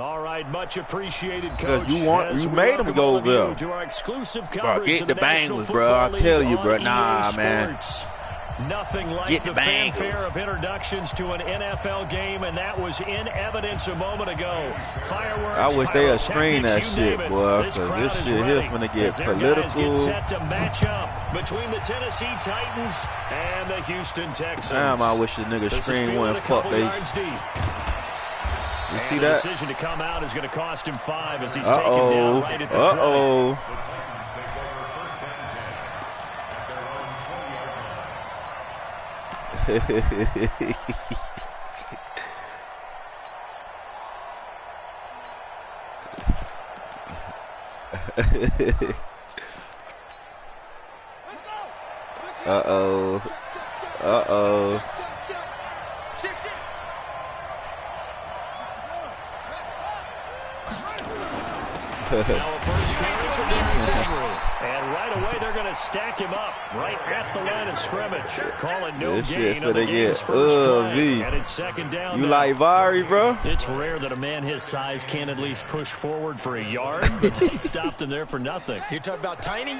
All right, much appreciated, Coach. You made them go over there. To our exclusive bro, get the Bengals, bro. I tell you, bro. Nah, man. Nothing like the fanfare of introductions to an NFL game, and that was in evidence a moment ago. Fireworks, I wish they would screen that shit, boy, because this shit here finna get political. Get set to match up between the Tennessee Titans and the Houston Texans. Damn, I wish the nigga screen wouldn't fuck they. You see that? The decision to come out is going to cost him 5 as he's taken down right at the 20. Uh-oh. Uh-oh. Now a first carry for Derrick Henry. And right away they're going to stack him up right at the line of scrimmage. Call it no gain on the game's first play. And it's second down. You like Vari, bro? It's rare that a man his size can at least push forward for a yard, but they stopped him there for nothing. You're talking about Tiny?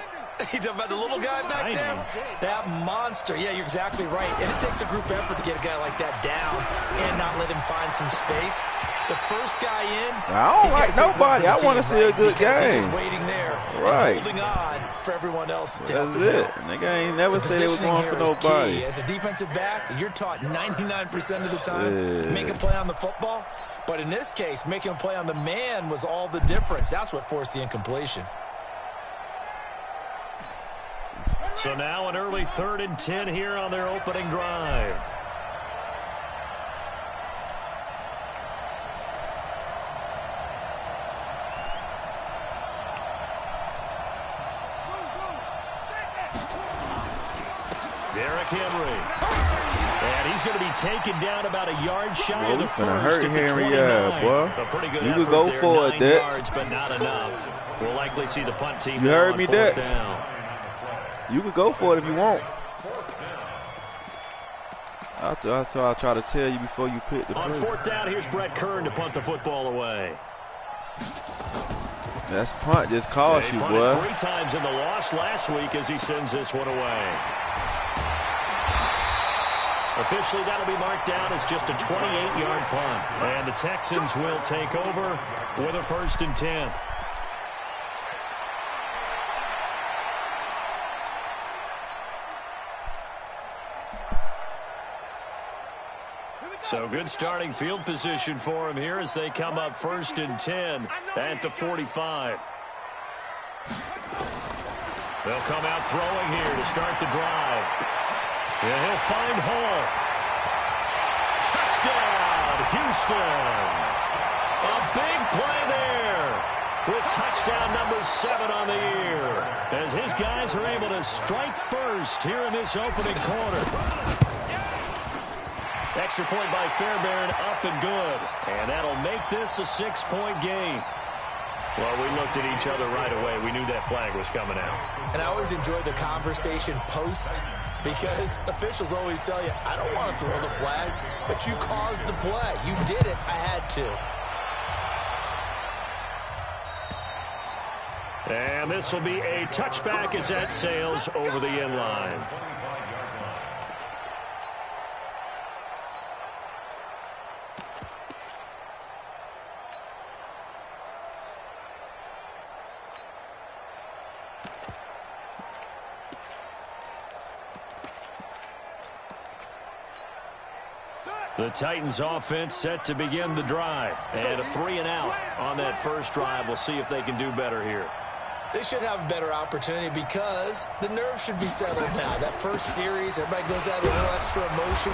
You talking about the little guy back there? That monster. Yeah, you're exactly right. And it takes a group effort to get a guy like that down and not let him find some space. The first guy in. I don't like nobody. I want to see a good game. He's just waiting there, right? And holding on for everyone else to help him out. Nigga ain't never said they was going for nobody. Key. As a defensive back, you're taught 99% of the time make a play on the football. But in this case, making a play on the man was all the difference. That's what forced the incompletion. So now an early 3rd and 10 here on their opening drive. Derrick Henry. And he's going to be taken down about a yard shy of the first at the 29. Boy. A pretty good you could go there, for 9 it, Dick. yards, but not enough. We'll likely see the punt team. You heard me, Dick. Down. You could go for it if you want. That's what I try to tell you before you pick the play. On 4th down, here's Brett Kern to punt the football away. That's punt just cost you, boy. 3 times in the loss last week as he sends this one away. Officially, that'll be marked down as just a 28-yard punt. And the Texans will take over with a 1st and 10. So good starting field position for him here as they come up 1st and 10 at the 45. They'll come out throwing here to start the drive. Yeah, he'll find Hall. Touchdown, Houston. A big play there with touchdown number 7 on the year as his guys are able to strike first here in this opening quarter. Extra point by Fairbairn, up and good. And that'll make this a 6-point game. Well, we looked at each other right away. We knew that flag was coming out. And I always enjoy the conversation post because officials always tell you, I don't want to throw the flag, but you caused the play. You did it. I had to. And this will be a touchback as that sails over the end line. The Titans offense set to begin the drive. And a 3-and-out on that first drive. We'll see if they can do better here. They should have a better opportunity because the nerves should be settled now. That first series, everybody goes out with a little extra emotion.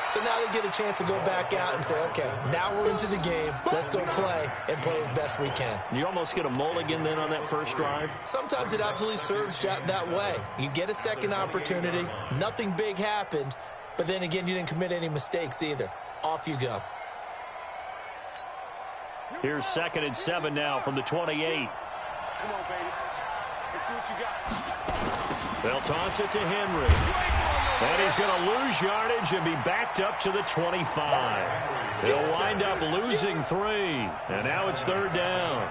So now they get a chance to go back out and say, okay, now we're into the game. Let's go play and play as best we can. You almost get a mulligan then on that first drive? Sometimes it absolutely serves that way. You get a second opportunity. Nothing big happened. But then again, you didn't commit any mistakes either. Off you go. Here's 2nd and 7 now from the 28. Come on, baby. Let's see what you got. They'll toss it to Henry. And he's going to lose yardage and be backed up to the 25. They'll wind up losing 3. And now it's 3rd down.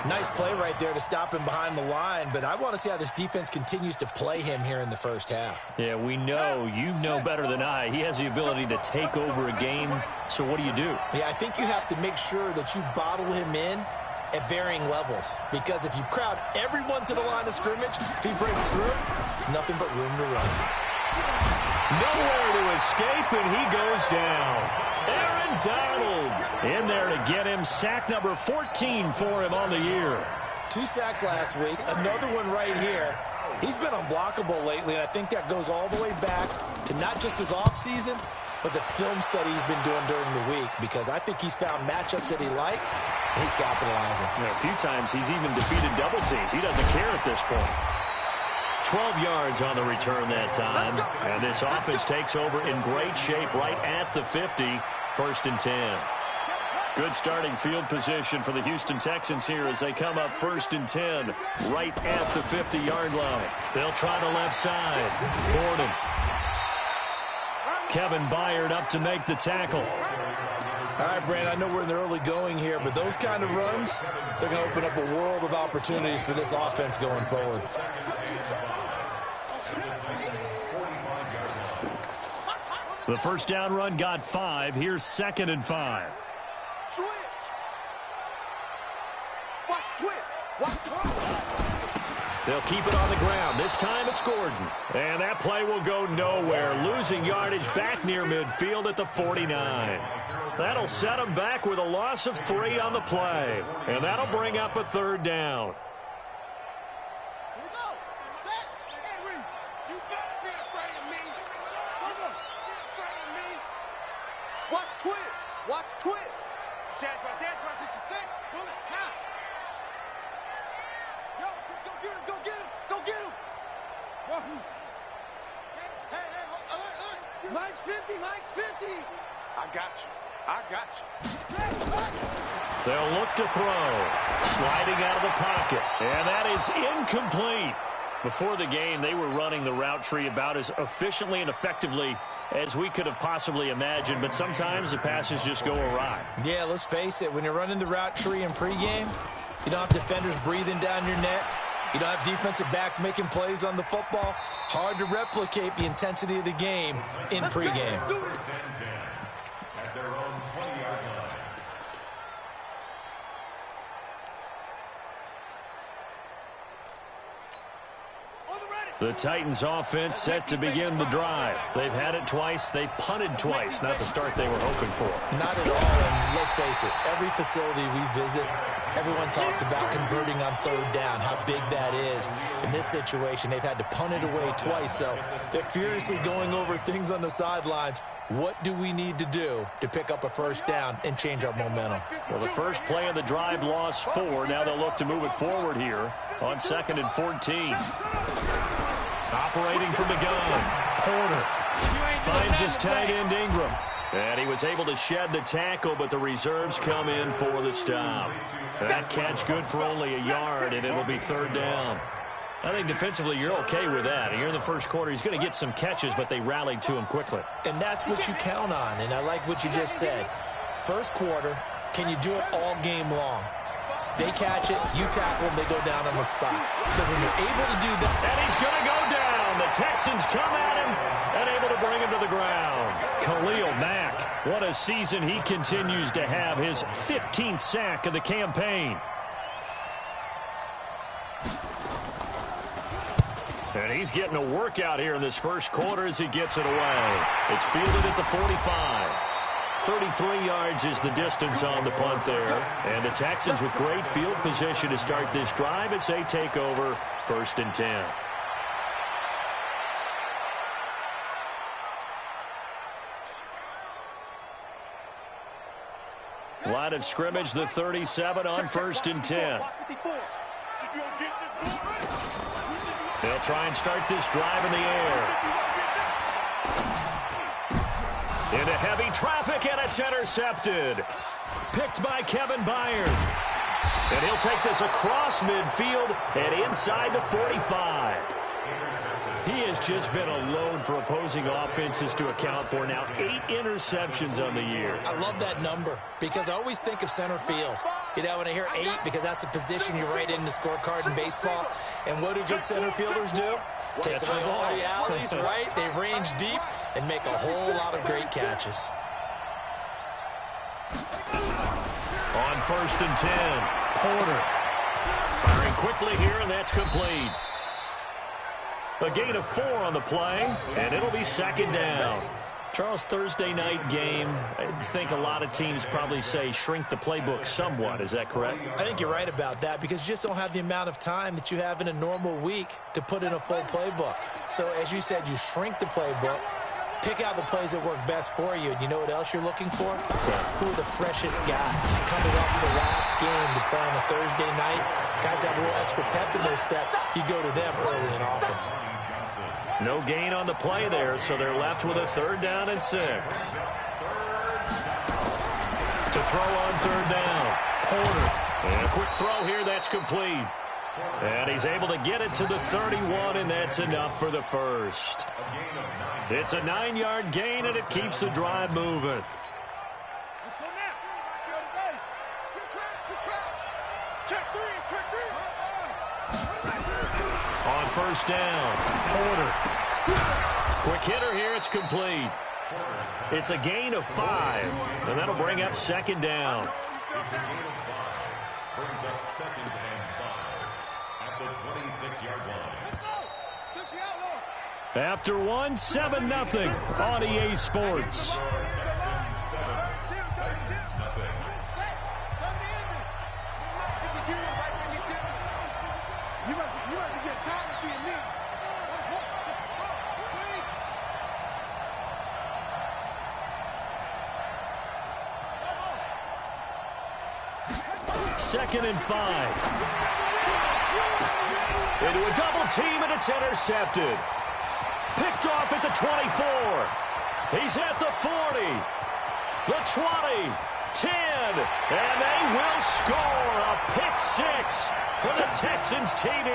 Nice play right there to stop him behind the line, but I want to see how this defense continues to play him here in the first half. Yeah, we know. You know better than I. He has the ability to take over a game, so what do you do? Yeah, I think you have to make sure that you bottle him in at varying levels, because if you crowd everyone to the line of scrimmage, if he breaks through, there's nothing but room to run. Nowhere to escape, and he goes down. Aaron Donald in there to get him. Sack number 14 for him on the year. 2 sacks last week, another one right here. He's been unblockable lately, and I think that goes all the way back to not just his offseason, but the film study he's been doing during the week, because I think he's found matchups that he likes, and he's capitalizing. A few times he's even defeated double teams. He doesn't care at this point. 12 yards on the return that time. And this offense takes over in great shape right at the 50. 1st and 10. Good starting field position for the Houston Texans here as they come up 1st and 10 right at the 50-yard line. They'll try the left side. Gordon. Kevin Byard up to make the tackle. All right, Brandon, I know we're in the early going here, but those kind of runs, they're going to open up a world of opportunities for this offense going forward. The first down run got 5. Here's 2nd and 5. Switch. Watch twist. Watch twist. They'll keep it on the ground. This time it's Gordon. And that play will go nowhere. Losing yardage back near midfield at the 49. That'll set them back with a loss of 3 on the play. And that'll bring up a 3rd down. Here we go. Set. Henry. You better be afraid of me. Come on. Be afraid of me. Watch twist. Watch twist. Chance rush. 66. Pull it. Now. Yo, go get him. Go get him. Go get him. Wahoo. Hey. Alert. Mike's 50. Mike's 50. I got you. I got you. They'll look to throw. Sliding out of the pocket. And that is incomplete. Before the game, they were running the route tree about as efficiently and effectively as we could have possibly imagined, but sometimes the passes just go awry. Yeah, let's face it. When you're running the route tree in pregame, you don't have defenders breathing down your neck. You don't have defensive backs making plays on the football. Hard to replicate the intensity of the game in pregame. The Titans offense set to begin the drive. They've had it twice. They've punted twice. Not the start they were hoping for. Not at all. And let's face it, every facility we visit, everyone talks about converting on 3rd down, how big that is. In this situation, they've had to punt it away twice. So they're furiously going over things on the sidelines. What do we need to do to pick up a 1st down and change our momentum? Well, the first play of the drive lost 4. Now they'll look to move it forward here on 2nd and 14. Operating from the gun, Porter finds his tight end Ingram. And he was able to shed the tackle, but the reserves come in for the stop. That catch good for only a yard, and it'll be 3rd down. I think defensively you're okay with that. Here in the first quarter, he's going to get some catches, but they rallied to him quickly. And that's what you count on, and I like what you just said. First quarter, can you do it all game long? They catch it, you tackle them, they go down on the spot. Because when you're able to do that... And he's going to go down. The Texans come at him and able to bring him to the ground. Khalil Mack, what a season he continues to have. His 15th sack of the campaign. And he's getting a workout here in this first quarter as he gets it away. It's fielded at the 45. 33 yards is the distance on the punt there. And the Texans with great field position to start this drive as they take over 1st and 10. Line of scrimmage, the 37 on 1st and 10. They'll try and start this drive in the air. Into heavy traffic, and it's intercepted. Picked by Kevin Byard. And he'll take this across midfield and inside the 45. He has just been a load for opposing offenses to account for. Now 8 interceptions on the year. I love that number because I always think of center field. You know, when I hear 8, because that's the position you write in the scorecard in baseball. And what do good center fielders do? Take away all the alleys, right? They range deep and make a whole lot of great catches. On 1st and 10, Porter. Firing quickly here, and that's complete. A gain of 4 on the play, and it'll be 2nd down. Charles, Thursday night game, I think a lot of teams probably say shrink the playbook somewhat. Is that correct? I think you're right about that because you just don't have the amount of time that you have in a normal week to put in a full playbook. So, as you said, you shrink the playbook, pick out the plays that work best for you. You know what else you're looking for? Who are the freshest guys coming off the last game to play on a Thursday night? Guys have a little extra pep in their step. You go to them early and often. No gain on the play there, so they're left with a 3rd down and 6. To throw on 3rd down, Porter. And a quick throw here, that's complete. And he's able to get it to the 31, and that's enough for the first. It's a 9-yard gain, and it keeps the drive moving. Let's go now. Go to base. Good trap. Check 3. On 1st down, Porter. Quick hitter here, it's complete. It's a gain of 5, and that'll bring up 2nd down. Brings up 2nd and 5 at the 26-yard line. After 1, 7-0 on EA Sports. You must be getting tired of seeing me. Second and 5. Into a double team, and it's intercepted. Picked off at the 24. He's at the 40. The 20. 10. And they will score a pick 6 for the Texans TD.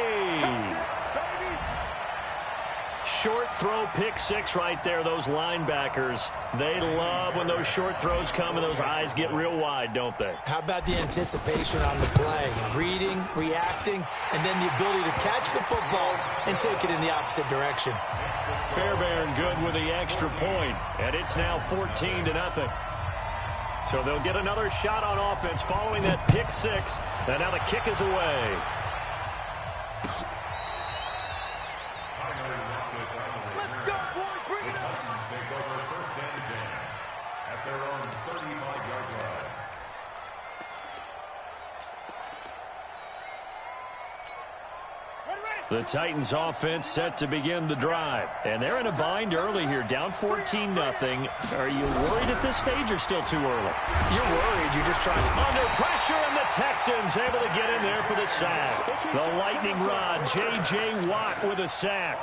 Short throw, pick 6 right there. Those linebackers, they love when those short throws come and those eyes get real wide, don't they? How about the anticipation on the play? Reading, reacting, and then the ability to catch the football and take it in the opposite direction. Fairbairn good with the extra point, and it's now 14-0. So they'll get another shot on offense following that pick 6, and now the kick is away. The Titans offense set to begin the drive. And they're in a bind early here, down 14-0. Are you worried at this stage or still too early? You're worried. You're just trying to... Under pressure, and the Texans able to get in there for the sack. The lightning rod, J.J. Watt with a sack.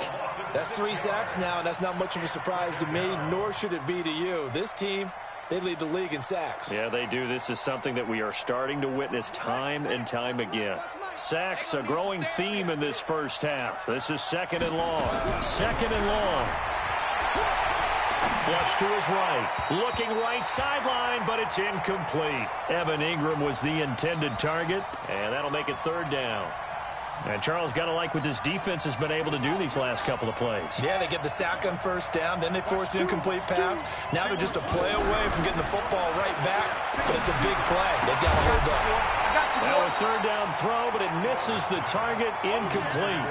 That's 3 sacks now, and that's not much of a surprise to me, nor should it be to you. This team, they lead the league in sacks. Yeah, they do. This is something that we are starting to witness time and time again. Sacks, a growing theme in this first half. This is 2nd and long. 2nd and long. Flush to his right. Looking right sideline, but it's incomplete. Evan Ingram was the intended target, and that'll make it 3rd down. And Charles, got to like what this defense has been able to do these last couple of plays. Yeah, they get the sack on 1st down, then they force the incomplete pass. Now they're just a play away from getting the football right back, but it's a big play. They've got to hold up. Now a 3rd down throw, but it misses the target, incomplete.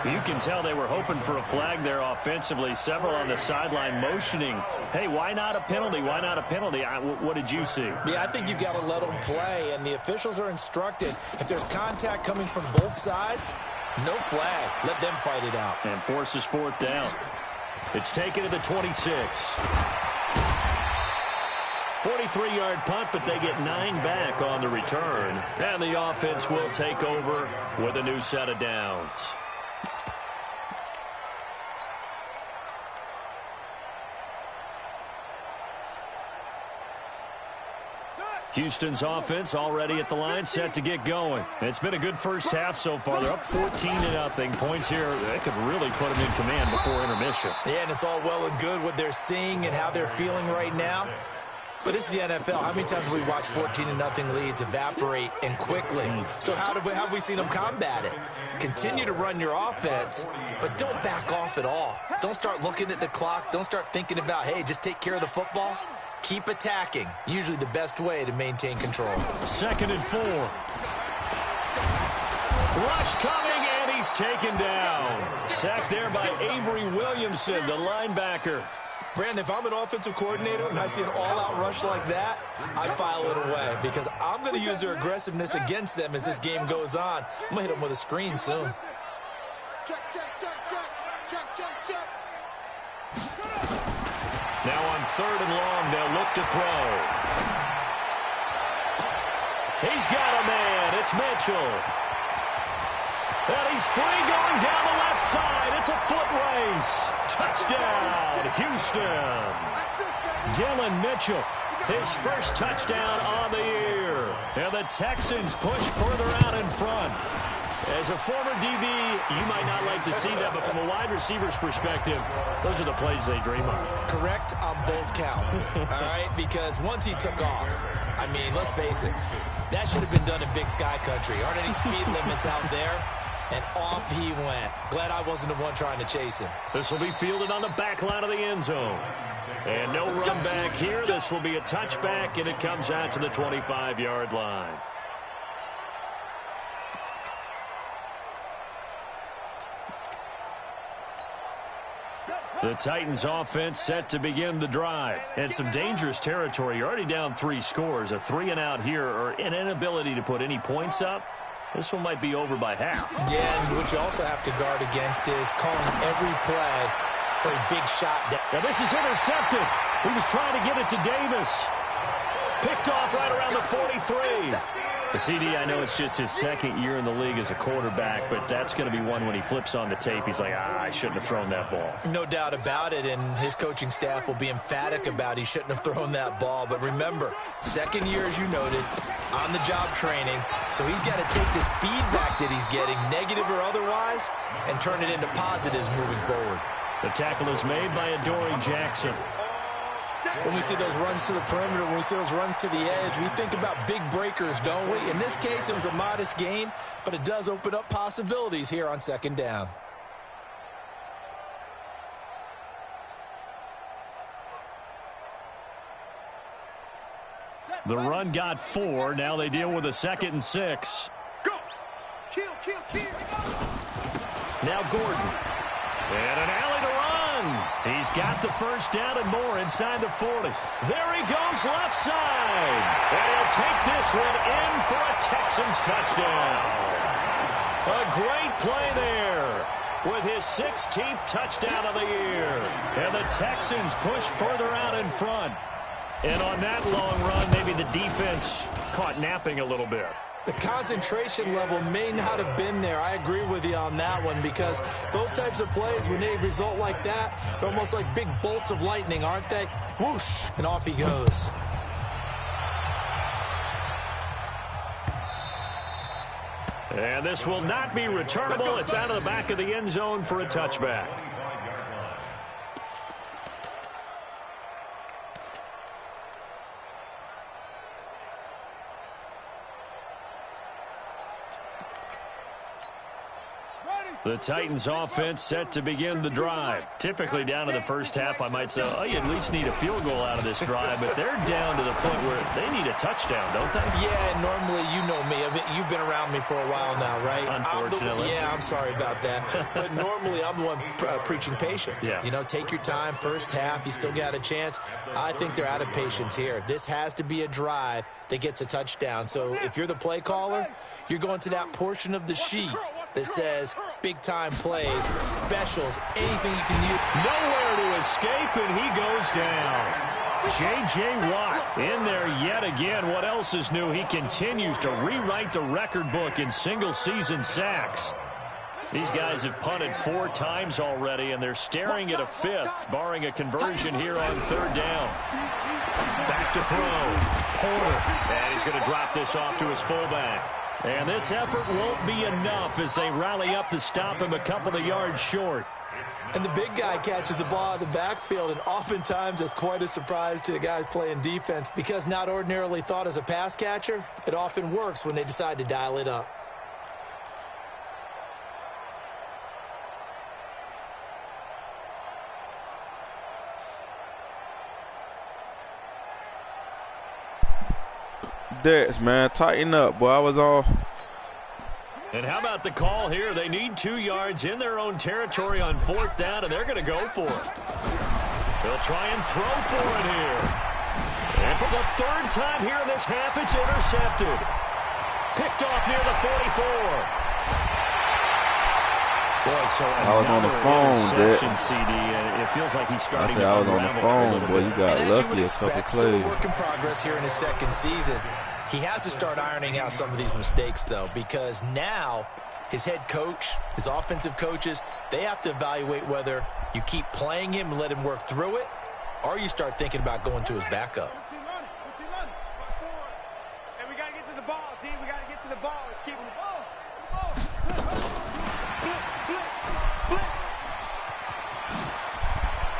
You can tell they were hoping for a flag there offensively. Several on the sideline motioning, hey, why not a penalty? Why not a penalty? What did you see? Yeah, I think you've got to let them play, and the officials are instructed. If there's contact coming from both sides, no flag. Let them fight it out. And forces 4th down. It's taken to the 26. 43-yard punt, but they get 9 back on the return. And the offense will take over with a new set of downs. Set. Houston's offense already at the line, set to get going. It's been a good first half so far. They're up 14-0. Points here, that could really put them in command before intermission. Yeah, and it's all well and good what they're seeing and how they're feeling right now. But this is the NFL. How many times have we watched 14-0 leads evaporate and quickly? So how have we seen them combat it? Continue to run your offense, but don't back off at all. Don't start looking at the clock. Don't start thinking about, hey, just take care of the football. Keep attacking. Usually the best way to maintain control. 2nd and 4. Rush coming, and he's taken down. Sacked there by Avery Williamson, the linebacker. Brandon, if I'm an offensive coordinator and I see an all-out rush like that, I file it away because I'm going to use their aggressiveness against them as this game goes on. I'm going to hit them with a screen soon. Check, check, check, check. Check, check, check. Now on 3rd and long, they'll look to throw. He's got a man. It's Mitchell. And he's free going down the left side. It's a foot race. Touchdown, Houston. Dylan Mitchell, his first touchdown on the year. And the Texans push further out in front. As a former DB, you might not like to see that, but from a wide receiver's perspective, those are the plays they dream of. Correct on both counts, all right? Because once he took off, I mean, let's face it, that should have been done in Big Sky Country. Aren't any speed limits out there? And off he went. Glad I wasn't the one trying to chase him. This will be fielded on the back line of the end zone. And no run back here. This will be a touchback, and it comes out to the 25-yard line. The Titans offense set to begin the drive. And some dangerous territory. You're already down 3 scores. A 3-and-out here or an inability to put any points up. This one might be over by half. Yeah, and what you also have to guard against is calling every play for a big shot. Now this is intercepted. He was trying to get it to Davis. Picked off right around the 43. The CD, I know it's just his 2nd year in the league as a quarterback, but that's going to be one when he flips on the tape. He's like, I shouldn't have thrown that ball. No doubt about it, and his coaching staff will be emphatic about he shouldn't have thrown that ball. But remember, 2nd year, as you noted, on-the-job training. So he's got to take this feedback that he's getting, negative or otherwise, and turn it into positives moving forward. The tackle is made by Adoree Jackson. When we see those runs to the perimeter, when we see those runs to the edge, we think about big breakers, don't we? In this case, it was a modest gain, but it does open up possibilities here on 2nd down. The run got 4. Now they deal with a 2nd and 6. Go! Kill, kill, kill! Now Gordon. And an alley to run. He's got the first down and more inside the 40. There he goes left side. And he'll take this one in for a Texans touchdown. A great play there with his 16th touchdown of the year. And the Texans push further out in front. And on that long run, maybe the defense caught napping a little bit. The concentration level may not have been there. I agree with you on that one because those types of plays, when they result like that, they're almost like big bolts of lightning, aren't they? Whoosh, and off he goes. And this will not be returnable. It's out of the back of the end zone for a touchback. The Titans offense set to begin the drive. Typically down to the first half, I might say, oh, you at least need a field goal out of this drive, but they're down to the point where they need a touchdown, don't they? Yeah, normally, you know me. You've been around me for a while now, right? Unfortunately. I'm sorry about that. But normally, I'm the one preaching patience. Yeah. You know, take your time, first half, you still got a chance. I think they're out of patience here. This has to be a drive that gets a touchdown. So if you're the play caller, you're going to that portion of the sheet that says big-time plays, specials, anything you can use. Nowhere to escape, and he goes down. J.J. Watt in there yet again. What else is new? He continues to rewrite the record book in single-season sacks. These guys have punted 4 times already, and they're staring at a 5th, barring a conversion here on 3rd down. Back to throw. Porter. And he's going to drop this off to his fullback. And this effort won't be enough as they rally up to stop him a couple of yards short. And the big guy catches the ball out of the backfield, and oftentimes that's quite a surprise to the guys playing defense because not ordinarily thought as a pass catcher, it often works when they decide to dial it up. Dex, man, tighten up, boy. I was all. And how about the call here? They need 2 yards in their own territory on 4th down, and they're going to go for it. They'll try and throw for it here. And for the 3rd time here in this half, it's intercepted. Picked off near the 44. Boy, so I was on the phone, Dick. CD, and it feels like he's starting to I was on the phone, boy. You got lucky a couple Still plays. work in progress here in his 2nd season. He has to start ironing out some of these mistakes, though, because now his head coach, his offensive coaches, they have to evaluate whether you keep playing him and let him work through it, or you start thinking about going to his backup. Hey, we got to get to the ball, D. We got to get to the ball. Let's keep the ball.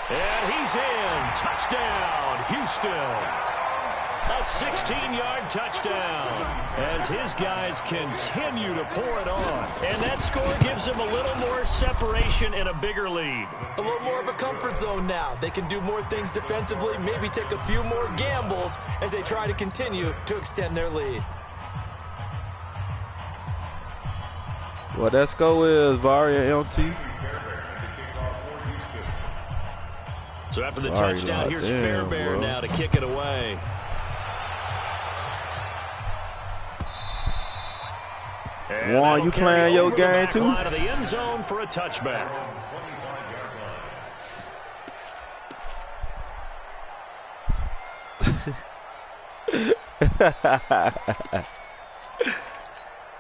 And he's in. Touchdown, Houston. A 16-yard touchdown as his guys continue to pour it on. And that score gives them a little more separation and a bigger lead. A little more of a comfort zone now. They can do more things defensively, maybe take a few more gambles as they try to continue to extend their lead. Well, that score is Varia LT. So after the touchdown, here's Fairbairn now to kick it away. Juan, you playing your game too? Line of the end zone for a touchback.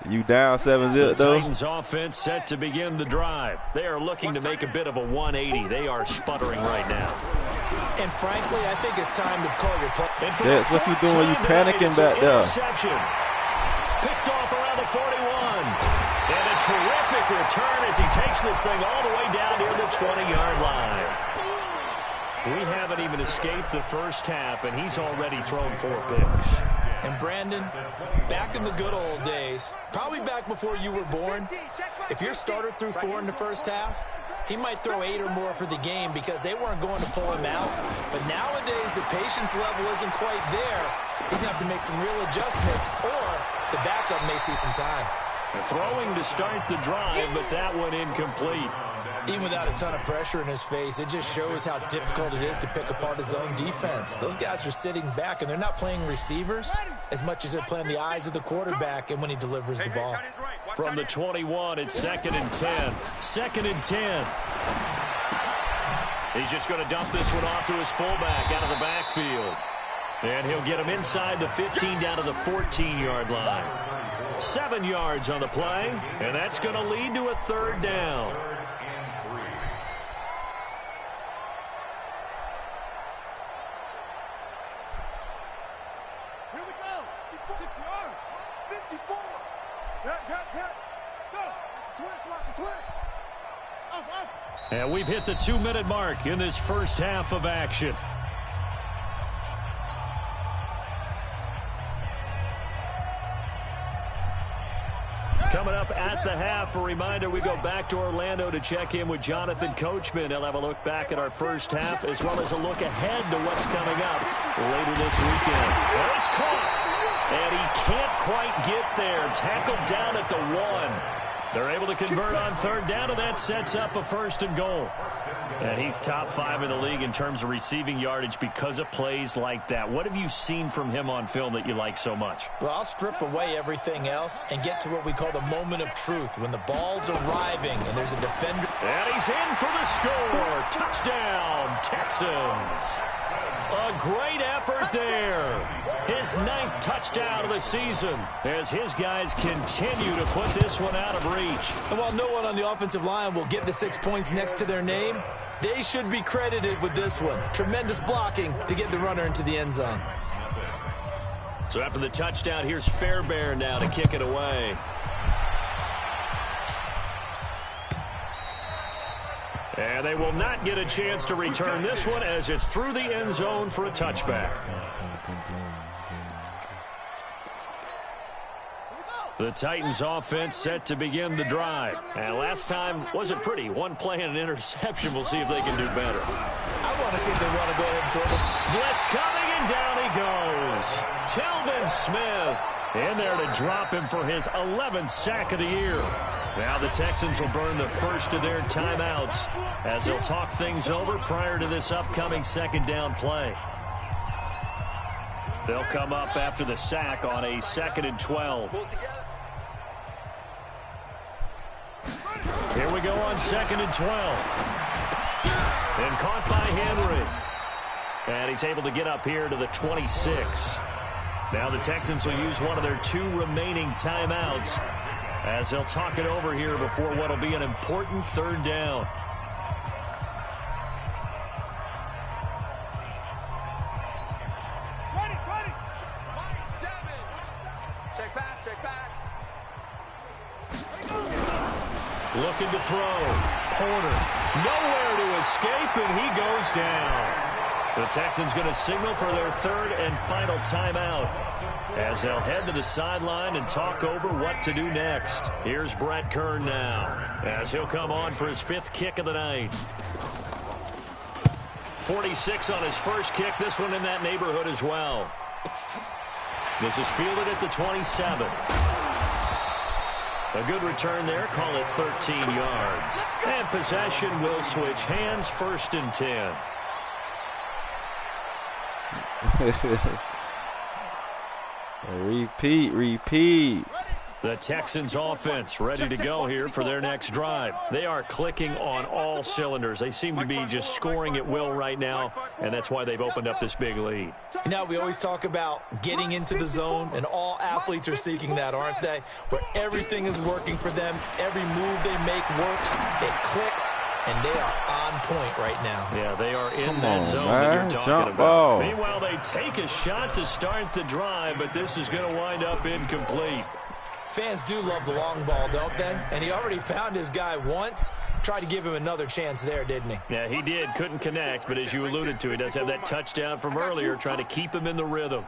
You down 7-0 The though? Titans offense set to begin the drive. They are looking to make a bit of a 180. They are sputtering right now. And frankly, I think it's time to call your play. That's what you doing. You panicking back there. Interception. Picked off around the 41. And a terrific return as he takes this thing all the way down near the 20-yard line. We haven't even escaped the first half, and he's already thrown 4 picks. And Brandon, back in the good old days, probably back before you were born, if your starter threw 4 in the first half, he might throw 8 or more for the game because they weren't going to pull him out. But nowadays, the patience level isn't quite there. He's going to have to make some real adjustments, or the backup may see some time. Throwing to start the drive, but that one incomplete. Even without a ton of pressure in his face, it just shows how difficult it is to pick apart his own defense. Those guys are sitting back, and they're not playing receivers as much as they're playing the eyes of the quarterback and when he delivers the ball. From the 21, it's 2nd and 10. 2nd and 10. He's just going to dump this one off to his fullback out of the backfield. And he'll get him inside the 15 down to the 14-yard line. 7 yards on the play, and that's going to lead to a 3rd down. Here we go. 60 yards. 54. Go. Watch the twist. Off. And we've hit the 2-minute mark in this first half of action. Coming up at the half, a reminder, we go back to Orlando to check in with Jonathan Coachman. He'll have a look back at our first half as well as a look ahead to what's coming up later this weekend. Oh, it's caught. And he can't quite get there. Tackled down at the 1. They're able to convert on 3rd down, and that sets up a 1st and goal. And he's top 5 in the league in terms of receiving yardage because of plays like that. What have you seen from him on film that you like so much? Well, I'll strip away everything else and get to what we call the moment of truth, when the ball's arriving and there's a defender. And he's in for the score. Touchdown, Texans. A great effort there. His 9th touchdown of the season as his guys continue to put this one out of reach. And while no one on the offensive line will get the 6 points next to their name, they should be credited with this one. Tremendous blocking to get the runner into the end zone. So after the touchdown, here's Fairbairn now to kick it away. And they will not get a chance to return this one as it's through the end zone for a touchback. The Titans offense set to begin the drive. And last time wasn't pretty. One play and an interception. We'll see if they can do better. I want to see if they want to go ahead and throw it. Blitz coming, and down he goes. Telvin Smith in there to drop him for his 11th sack of the year. Now the Texans will burn the first of their timeouts as they'll talk things over prior to this upcoming second down play. They'll come up after the sack on a 2nd and 12. Here we go on 2nd and 12. And caught by Henry. And he's able to get up here to the 26. Now the Texans will use one of their 2 remaining timeouts as they'll talk it over here before what will be an important 3rd down. Ready. 7. Check back. Looking to throw. Porter. Nowhere to escape, and he goes down. The Texans going to signal for their 3rd and final timeout as they'll head to the sideline and talk over what to do next. Here's Brett Kern now as he'll come on for his 5th kick of the night. 46 on his first kick. This one in that neighborhood as well. This is fielded at the 27. A good return there. Call it 13 yards. And possession will switch hands. 1st and 10. Repeat. The Texans offense ready to go here for their next drive. They are clicking on all cylinders. They seem to be just scoring at will right now, and that's why they've opened up this big lead. Now we always talk about getting into the zone, and all athletes are seeking that, aren't they? Where everything is working for them. Every move they make works. It clicks. And they are on point right now. Yeah, they are in that zone that you're talking about. Meanwhile, they take a shot to start the drive, but this is going to wind up incomplete. Fans do love the long ball, don't they? And he already found his guy once. Tried to give him another chance there, didn't he? Yeah, he did. Couldn't connect, but as you alluded to, he does have that touchdown from earlier, trying to keep him in the rhythm.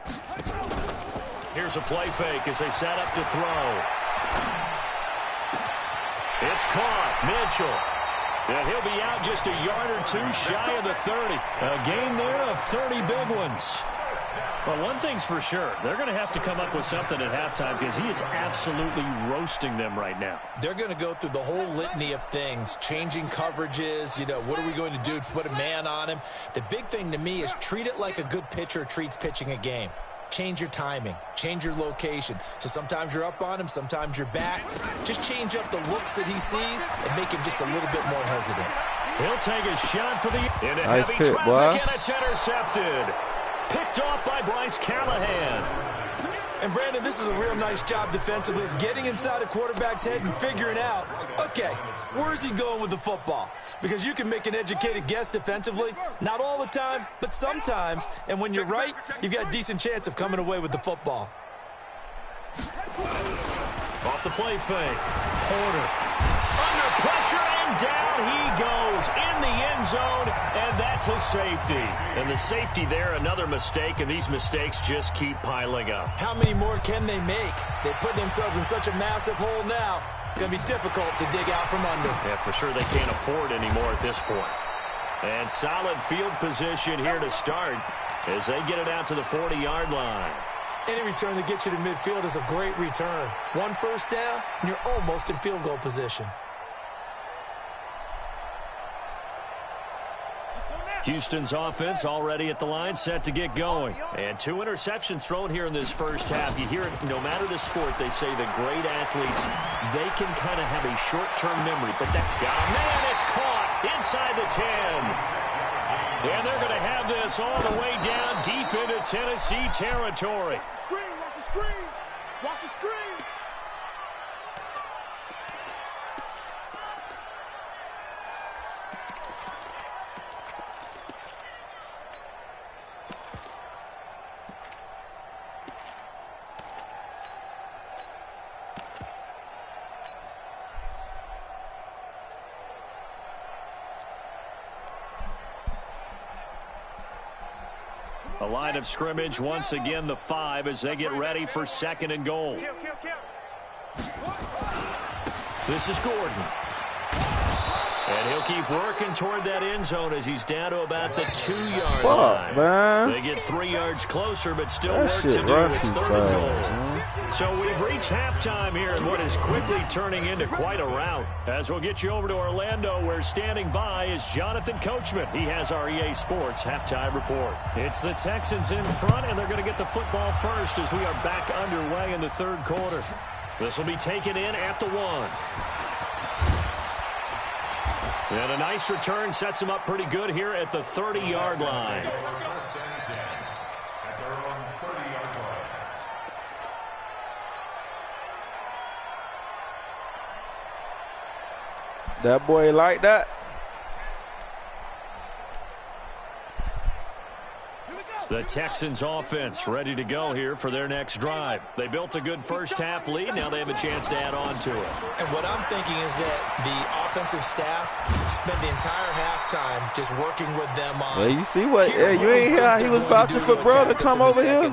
Here's a play fake as they set up to throw. It's caught. Mitchell. Yeah, he'll be out just a yard or 2 shy of the 30. A gain there of 30 big ones. Well, one thing's for sure. They're going to have to come up with something at halftime because he is absolutely roasting them right now. They're going to go through the whole litany of things, changing coverages, what are we going to do to put a man on him? The big thing to me is treat it like a good pitcher treats pitching a game. Change your timing. Change your location. So sometimes you're up on him, sometimes you're back. Just change up the looks that he sees and make him just a little bit more hesitant. He'll take a shot for the into nice heavy pick, traffic, boy. And it's intercepted. Picked off by Bryce Callahan. And, Brandon, this is a real nice job defensively of getting inside a quarterback's head and figuring out, okay, where's he going with the football? Because you can make an educated guess defensively, not all the time, but sometimes. And when you're right, you've got a decent chance of coming away with the football. Off the play fake. Porter. Under pressure, and down he goes in the end zone, and that's a safety. And the safety there, another mistake, and these mistakes just keep piling up. How many more can they make? They put themselves in such a massive hole now. Going to be difficult to dig out from under. Yeah, for sure they can't afford anymore at this point. And solid field position here to start as they get it out to the 40-yard line. Any return that gets you to midfield is a great return. 1 first down, and you're almost in field goal position. Houston's offense already at the line, set to get going. And 2 interceptions thrown here in this first half. You hear it, no matter the sport, they say the great athletes, they can kind of have a short-term memory. But that guy, man, it's caught inside the 10. And they're going to have this all the way down deep into Tennessee territory. Watch the screen, watch the screen, watch the screen. A line of scrimmage, once again the 5 as they get ready for 2nd and goal. This is Gordon. And he'll keep working toward that end zone as he's down to about the 2-yard line. Man. They get 3 yards closer, but still work to do. It's 3rd and goal. So we've reached halftime here in what is quickly turning into quite a rout. As we'll get you over to Orlando, where standing by is Jonathan Coachman. He has our EA Sports halftime report. It's the Texans in front, and they're going to get the football first as we are back underway in the 3rd quarter. This will be taken in at the 1. And a nice return sets him up pretty good here at the 30-yard line. That boy like that. The Texans offense ready to go here for their next drive. They built a good first-half lead. Now they have a chance to add on to it. And what I'm thinking is that the offensive staff spent the entire halftime just working with them on. Well, you see what? Yeah, you ain't hear how he was vouching for bro to come over here?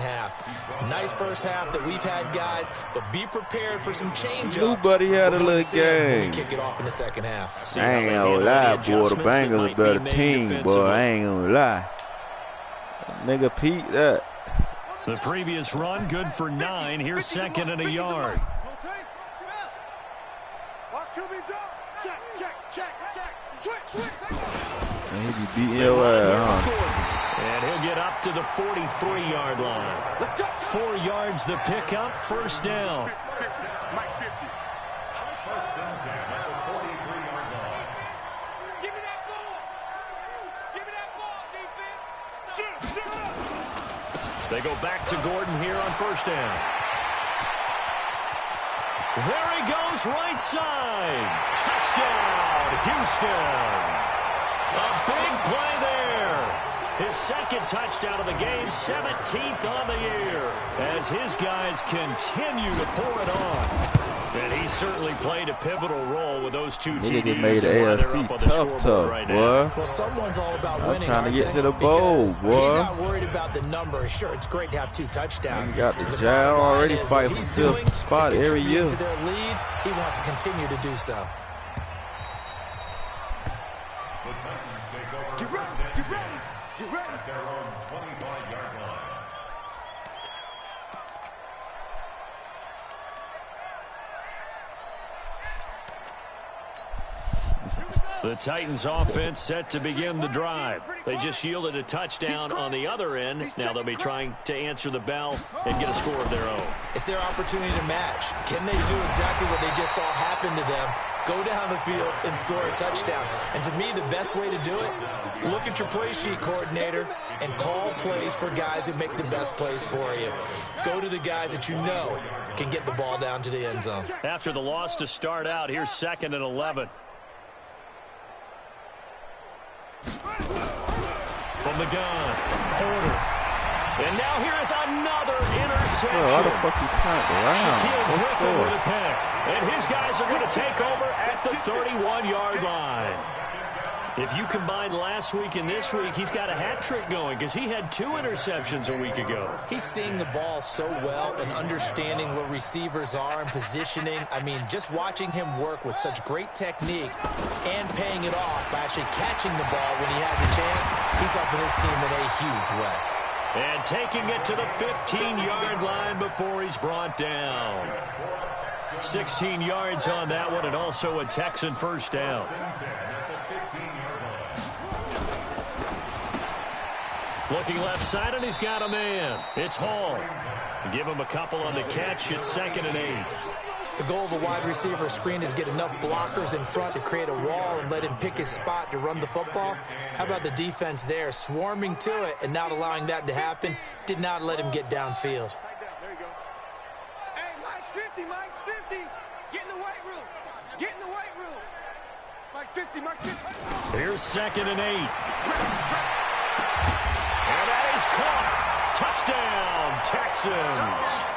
Nice first half that we've had, guys, but be prepared for some change-ups. Nobody had a little game. We kick it off in the second half. I ain't gonna lie, boy. The Bengals a better team, boy. I ain't gonna lie. Nigga Pete that. The previous run good for 9. Here's 2nd and a yard. And he be beating your ass, huh? And he'll get up to the 43-yard line. 4 yards the pickup, 1st down. They go back to Gordon here on 1st down. There he goes, right side. Touchdown, Houston. A big play there. His 2nd touchdown of the game, 17th on the year, as his guys continue to pour it on. And he certainly played a pivotal role with those 2 TDs. Nigga made the AFC tough, right boy. Now. Well, someone's all about winning. I'm trying to get to the bowl, boy. He's not worried about the number. Sure, it's great to have 2 touchdowns. He got the Giants already fighting for 5th spot every year. To their lead, he wants to continue to do so. Get ready, get ready, get ready. At their own 25-yard line. The Titans offense set to begin the drive. They just yielded a touchdown on the other end. Now they'll be trying to answer the bell and get a score of their own. It's their opportunity to match. Can they do exactly what they just saw happen to them? Go down the field and score a touchdown. And to me, the best way to do it, look at your play sheet coordinator and call plays for guys who make the best plays for you. Go to the guys that you know can get the ball down to the end zone. After the loss to start out, here's 2nd and 11. From the gun, Porter. And now here is another interception. Why the fuck he turned around? Shaquille Griffin with a pick. And his guys are going to take over at the 31-yard line. If you combine last week and this week, he's got a hat trick going because he had 2 interceptions a week ago. He's seeing the ball so well and understanding where receivers are and positioning. I mean, just watching him work with such great technique and paying it off by actually catching the ball when he has a chance, he's helping his team in a huge way. And taking it to the 15-yard line before he's brought down. 16 yards on that one, and also a Texan 1st down. Looking left side, and he's got a man. It's Hall. Give him a couple on the catch. It's 2nd and 8. The goal of a wide receiver screen is get enough blockers in front to create a wall and let him pick his spot to run the football. How about the defense there, swarming to it and not allowing that to happen? Did not let him get downfield. There you go. Hey, Mike's 50, Mike's 50. Get in the weight room. Get in the weight room. Mike's 50, Mike's 50. Here's 2nd and 8. And that is caught. Touchdown, Texans.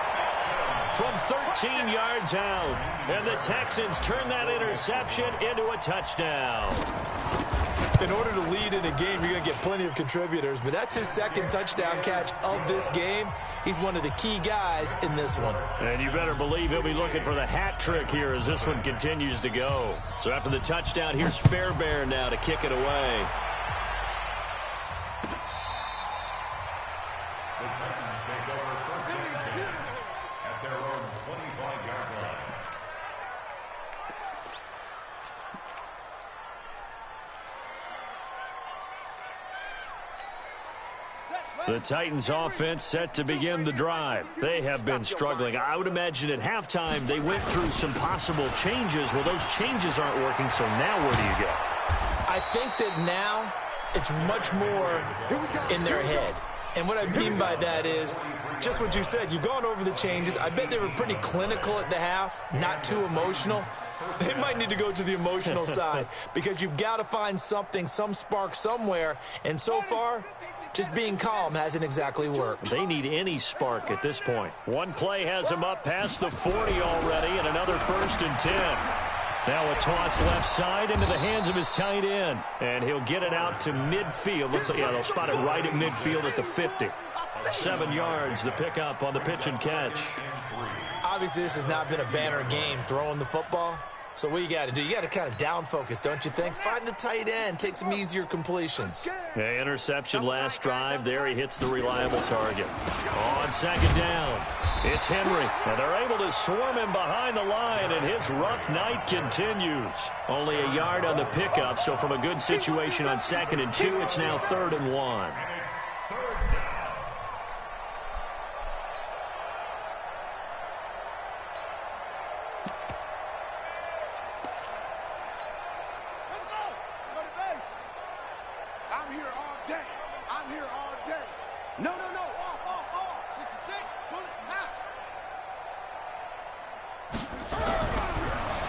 From 13 yards out. And the Texans turn that interception into a touchdown. In order to lead in a game, you're going to get plenty of contributors, but that's his 2nd touchdown catch of this game. He's one of the key guys in this one. And you better believe he'll be looking for the hat trick here as this one continues to go. So after the touchdown, here's Fairbairn now to kick it away. The Titans take over 1st and 10 at their own 25-yard line. The Titans offense set to begin the drive. They have been struggling. I would imagine at halftime they went through some possible changes. Well, those changes aren't working, so now where do you go? I think that now it's much more in their head. And what I mean by that is just what you said. You've gone over the changes. I bet they were pretty clinical at the half, not too emotional. They might need to go to the emotional side because you've got to find something, some spark somewhere. And so far, just being calm hasn't exactly worked. They need any spark at this point. One play has him up past the 40 already, and another 1st and 10. Now a toss left side into the hands of his tight end. And he'll get it out to midfield. Looks like, yeah, they'll spot it right at midfield at the 50. 7 yards, the pickup on the pitch and catch. Obviously, this has not been a banner game throwing the football. So what you got to do, you got to kind of down focus, don't you think? Find the tight end, take some easier completions. Yeah, interception last drive. There he hits the reliable target. On 2nd down, it's Henry. And they're able to swarm him behind the line, and his rough night continues. Only a yard on the pickup, so from a good situation on 2nd and 2, it's now 3rd and 1.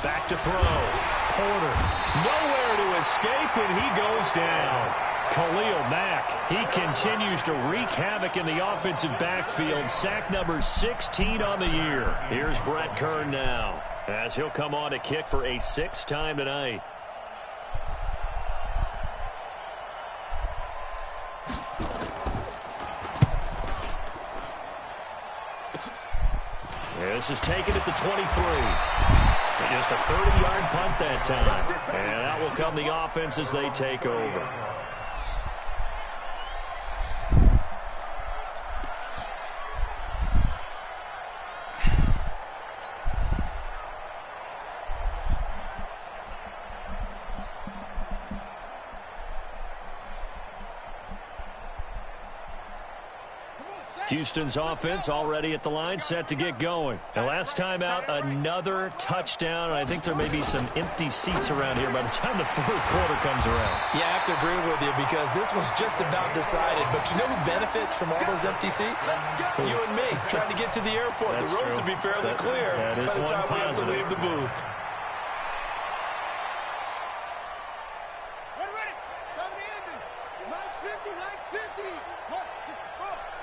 Back to throw. Porter. Nowhere to escape, and he goes down. Khalil Mack. He continues to wreak havoc in the offensive backfield. Sack number 16 on the year. Here's Brett Kern now, as he'll come on to kick for a 6th time tonight. This is taken at the 23. Just a 30-yard punt that time. And out will come the offense as they take over. Houston's offense already at the line, set to get going. The last time out, another touchdown. I think there may be some empty seats around here by the time the 4th quarter comes around. Yeah, I have to agree with you because this was just about decided. But you know who benefits from all those empty seats? You and me, trying to get to the airport. That's the road true. to be fairly clear by the time we have to leave the booth. Ready. Time to end it. Mike's 50, Mike's 50. 64.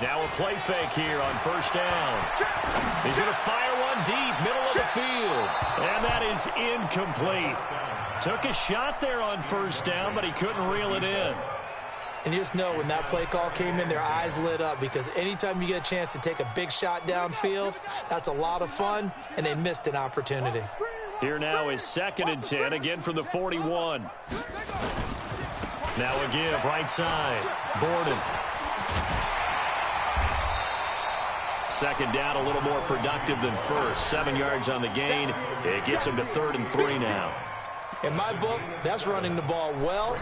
Now a play fake here on 1st down. He's going to fire one deep, middle of the field. And that is incomplete. Took a shot there on 1st down, but he couldn't reel it in. And you just know when that play call came in, their eyes lit up because anytime you get a chance to take a big shot downfield, that's a lot of fun, and they missed an opportunity. Here now is 2nd and 10, again from the 41. Now a give, right side. Borden. 2nd down, a little more productive than 1st. 7 yards on the gain. It gets him to 3rd and 3 now. In my book, that's running the ball well,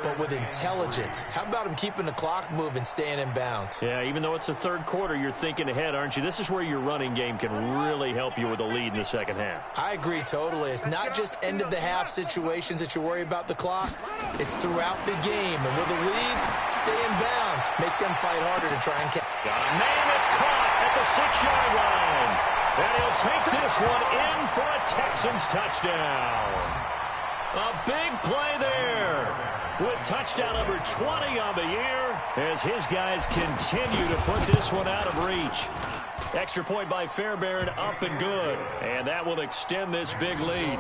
but with intelligence. How about him keeping the clock moving, staying in bounds? Yeah, even though it's the third quarter, you're thinking ahead, aren't you? This is where your running game can really help you with a lead in the second half. I agree totally. It's not just end-of-the-half situations that you worry about the clock. It's throughout the game. And with a lead, stay in bounds. Make them fight harder to try and catch. Got a man that's caught at the 6-yard line. And he'll take this one in for a Texans touchdown. A big play there with touchdown number 20 on the year as his guys continue to put this one out of reach. Extra point by Fairbairn, up and good. And that will extend this big lead.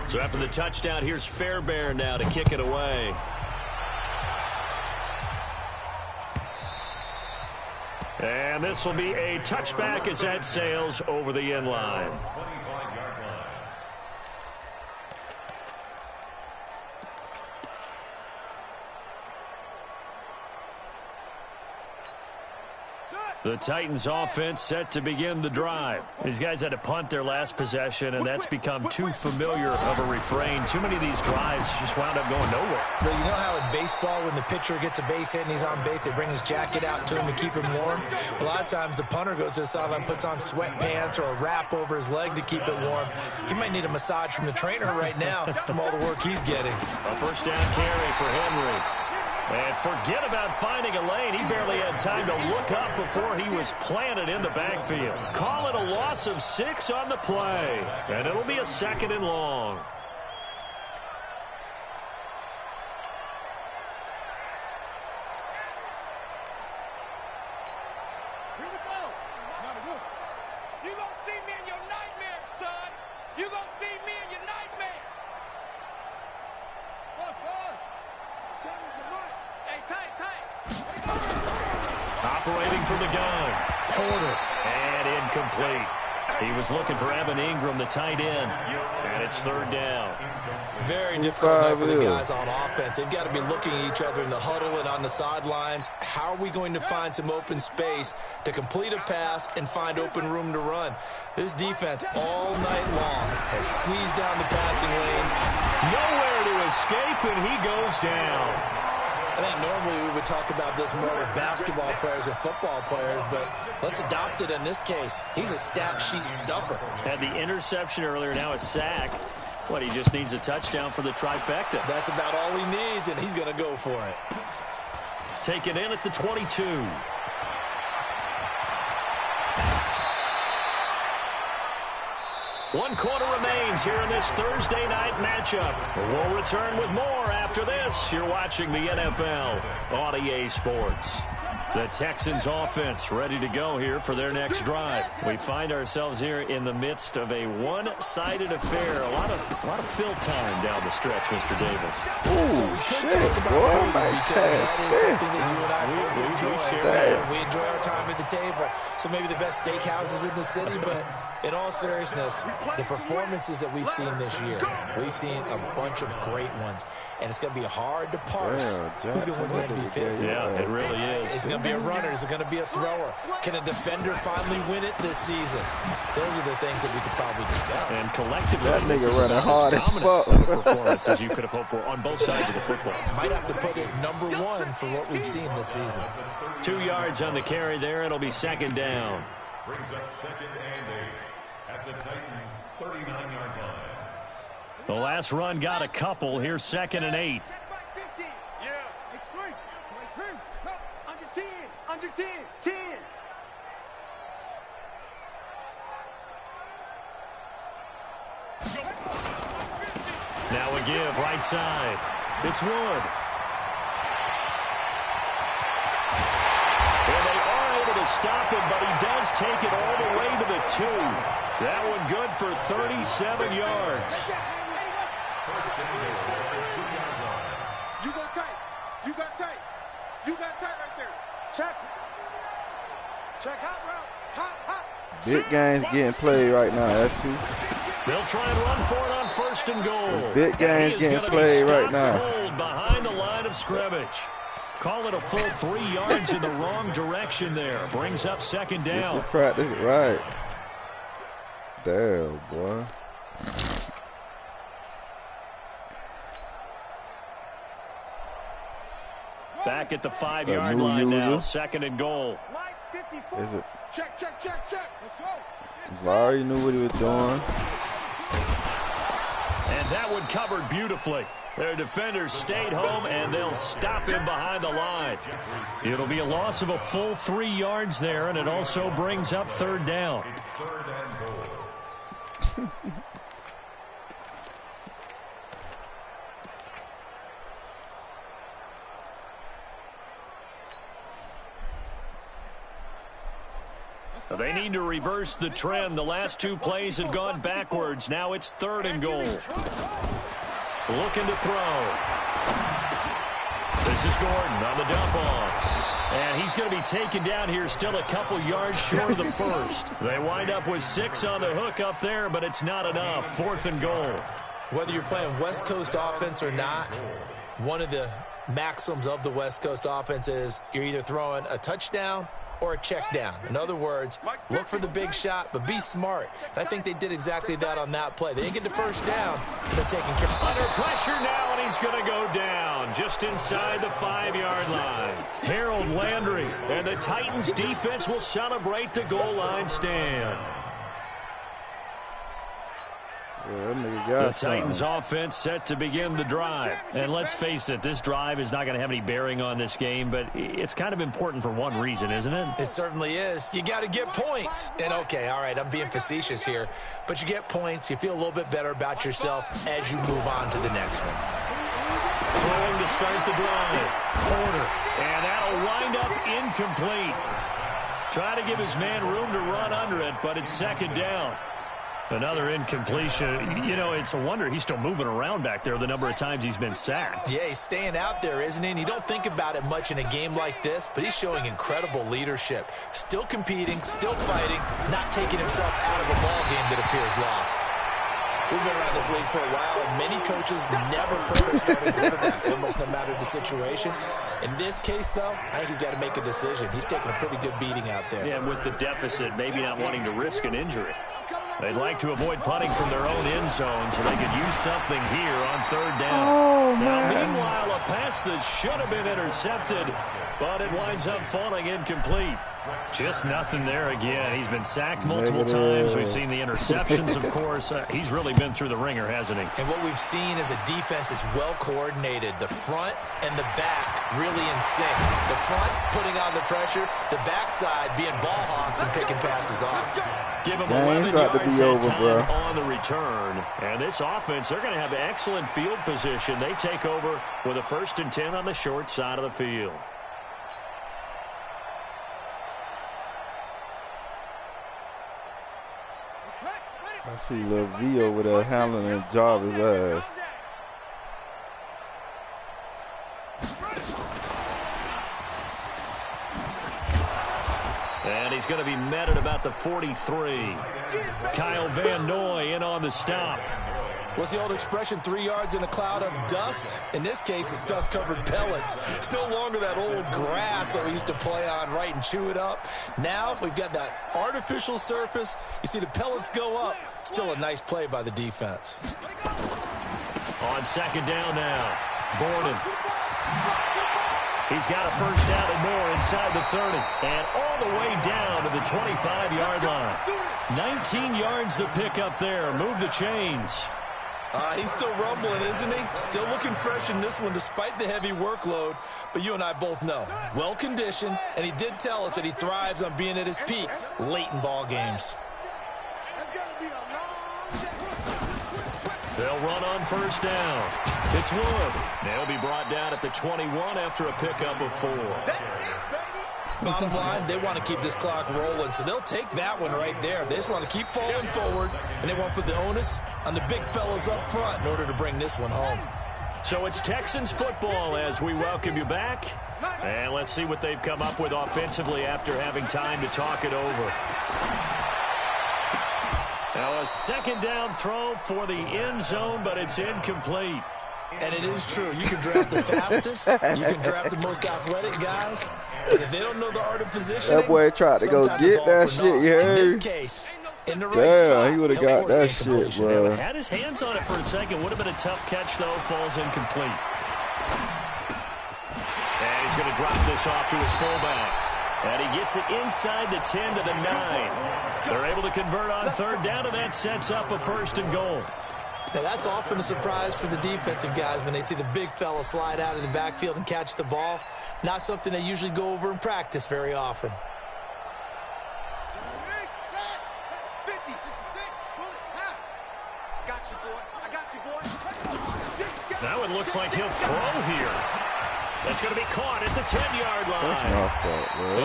So after the touchdown, here's Fairbairn now to kick it away. And this will be a touchback as that sails over the end line. The Titans offense set to begin the drive. These guys had to punt their last possession, and that's become too familiar of a refrain. Too many of these drives just wound up going nowhere. Well, you know how in baseball, when the pitcher gets a base hit and he's on base, they bring his jacket out to him to keep him warm? A lot of times the punter goes to the sideline, puts on sweatpants or a wrap over his leg to keep it warm. He might need a massage from the trainer right now from all the work he's getting. A first down carry for Henry. And forget about finding a lane. He barely had time to look up before he was planted in the backfield. Call it a loss of 6 on the play. And it'll be a 2nd and long. Here we go. Not a rookie. You gonna see me in your nightmares, son. You gonna see me in your nightmares. Boss. Hey, tight. Operating from the gun. Porter. And incomplete. He was looking for Evan Ingram, the tight end. And it's 3rd down. Very difficult night for the guys on offense. They've got to be looking at each other in the huddle and on the sidelines. How are we going to find some open space to complete a pass and find open room to run? This defense all night long has squeezed down the passing lanes. Nowhere to escape, and he goes down. I think normally we would talk about this more with basketball players and football players, but let's adopt it in this case. He's a stat sheet stuffer. Had the interception earlier, now a sack. What, he just needs a touchdown for the trifecta. That's about all he needs, and he's going to go for it. Taken in at the 22. One quarter remains here in this Thursday night matchup. We'll return with more after this. You're watching the NFL on EA Sports. The Texans offense ready to go here for their next drive. We find ourselves here in the midst of a one-sided affair. A lot of fill time down the stretch, Mr. Davis. Ooh, so we could talk about food because that is something that you and I enjoy. We enjoy our time at the table. So maybe the best steakhouses in the city, but in all seriousness, the performances that we've seen this year, we've seen a bunch of great ones. And it's going to be hard to parse who's going to win the MVP. Yeah, it really is. Is it going to be a runner? Is it going to be a thrower? Can a defender finally win it this season? Those are the things that we could probably discuss. And collectively, that this nigga is running hard as fuck. of a performance as you could have hoped for on both sides of the football. Might have to put it number 1 for what we've seen this season. 2 yards on the carry there. It'll be 2nd down. Brings up 2nd and 8 at the Titans' 39-yard line. The last run got a couple. Here's 2nd and 8. Yeah. Extreme. Under 10. Under 10. 10. Now a give right side. It's Wood. And they are able to stop him, but he does take it all the way to the 2. That one good for 37 yards. You go tight. You got tight. You got tight right there. Check. Check hot route. Hot. Big games getting played right now, that's true. They'll try and run for it on 1st and goal. Big games getting played right now. Cold behind the line of scrimmage. Call it a full 3 yards in the wrong direction there. Brings up second down. Practice it right. Damn, boy. Back at the 5-yard line now. Second and goal. Is it? Check. Let's go. Vari knew what he was doing. And that one covered beautifully. Their defenders stayed home, and they'll stop him behind the line. It'll be a loss of a full 3 yards there, and it also brings up third down. Third and goal. They need to reverse the trend. The last 2 plays have gone backwards. Now it's third and goal. Looking to throw. This is Gordon on the dump off. And he's going to be taken down here, still a couple yards short of the first. They wind up with 6 on the hook up there, but it's not enough. Fourth and goal. Whether you're playing West Coast offense or not, one of the maxims of the West Coast offense is you're either throwing a touchdown or a check down. In other words, look for the big shot, but be smart. And I think they did exactly that on that play. They didn't get the first down, but they're taking care of it. Under pressure now, and he's going to go down just inside the 5-yard line. Harold Landry, and the Titans defense will celebrate the goal line stand. Yeah, that nigga got The Titans offense set to begin the drive. And let's face it, this drive is not going to have any bearing on this game, but it's kind of important for one reason, isn't it? It certainly is. You got to get points. And okay, all right, I'm being facetious here, but you get points, you feel a little bit better about yourself as you move on to the next one. Throwing to start the drive. Porter. And that'll wind up incomplete. Trying to give his man room to run under it, but it's second down. Another incompletion. You know, it's a wonder he's still moving around back there the number of times he's been sacked. Yeah, he's staying out there, isn't he? And you don't think about it much in a game like this, but he's showing incredible leadership. Still competing, still fighting, not taking himself out of a ball game that appears lost. We've been around this league for a while, and many coaches never put their starting quarterback, almost no matter the situation. In this case, though, I think he's got to make a decision. He's taking a pretty good beating out there. Yeah, with the deficit, maybe not wanting to risk an injury. They'd like to avoid punting from their own end zone so they could use something here on third down. Oh, now, man. meanwhile, a pass that should have been intercepted, but it winds up falling incomplete. Just nothing there again. He's been sacked multiple times. We've seen the interceptions, of course. He's really been through the ringer, hasn't he? And what we've seen is a defense that's well coordinated. The front and the back really in sync. The front putting on the pressure, the backside being ball hawks and picking passes off. Give him Man, 11 it's about to yards be at over, time bro. on the return. And this offense, they're going to have excellent field position. They take over with a 1st and 10 on the short side of the field. I see Lil V over there handling a job his ass. And he's going to be met at about the 43. Kyle Van Noy in on the stop. What's the old expression, 3 yards in a cloud of dust? In this case, it's dust-covered pellets. It's no longer that old grass that we used to play on, right, and chew it up. Now we've got that artificial surface. You see the pellets go up. Still a nice play by the defense. On second down now, Gordon. He's got a first down and more inside the 30. And all the way down to the 25-yard line. 19 yards the pick up there. Move the chains. He's still rumbling, isn't he? Still looking fresh in this one despite the heavy workload. But you and I both know, well-conditioned, and he did tell us that he thrives on being at his peak late in ball games. They'll run on first down. It's Wood. They'll be brought down at the 21 after a pickup of 4. Bottom line, they want to keep this clock rolling, so they'll take that one right there. They just want to keep falling forward, and they want to put the onus on the big fellas up front in order to bring this one home. So it's Texans football as we welcome you back. And let's see what they've come up with offensively after having time to talk it over. Now a second down throw for the end zone, but it's incomplete. And it is true. You can draft the fastest. You can draft the most athletic guys. But if they don't know the art of positioning, that boy tried to go get that shit, you heard? In this case, in the right spot, damn, he would have got that shit, bro. Had his hands on it for a second. Would have been a tough catch, though. Falls incomplete. And he's going to drop this off to his fullback. And he gets it inside the 10 to the 9. They're able to convert on third down, and that sets up a 1st and goal. Now, that's often a surprise for the defensive guys when they see the big fella slide out of the backfield and catch the ball. Not something they usually go over in practice very often. 50, 66, pull it, half. Got you, boy. I got you, boy. Now it looks like he'll throw here. That's going to be caught at the 10-yard line.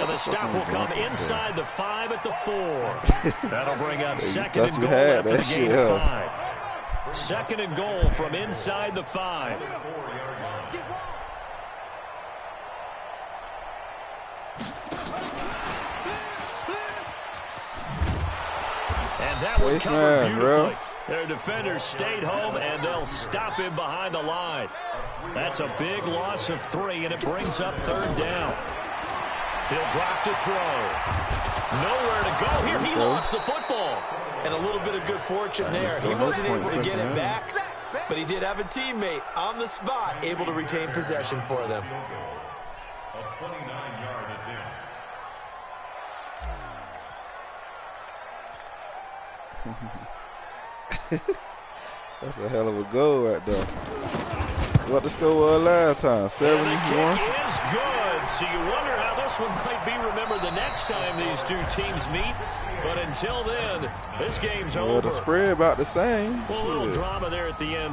And the stop will come inside the 5 at the 4. That'll bring up 2nd and goal after the gain of 5. 2nd and goal from inside the 5. And that one covered beautifully. Their defenders stayed home, and they'll stop him behind the line. That's a big loss of 3, and it brings up 3rd down. He'll drop to throw. Nowhere to go here. He lost the football. And a little bit of good fortune there. He wasn't able to get it back, but he did have a teammate on the spot able to retain possession for them. A 29-yard attempt. That's a hell of a goal right there. What the score was last time? 71? And the kick is good. So you wonder how this one might be remembered the next time these two teams meet. But until then, this game's over. The spread about the same. Well, a little drama there at the end.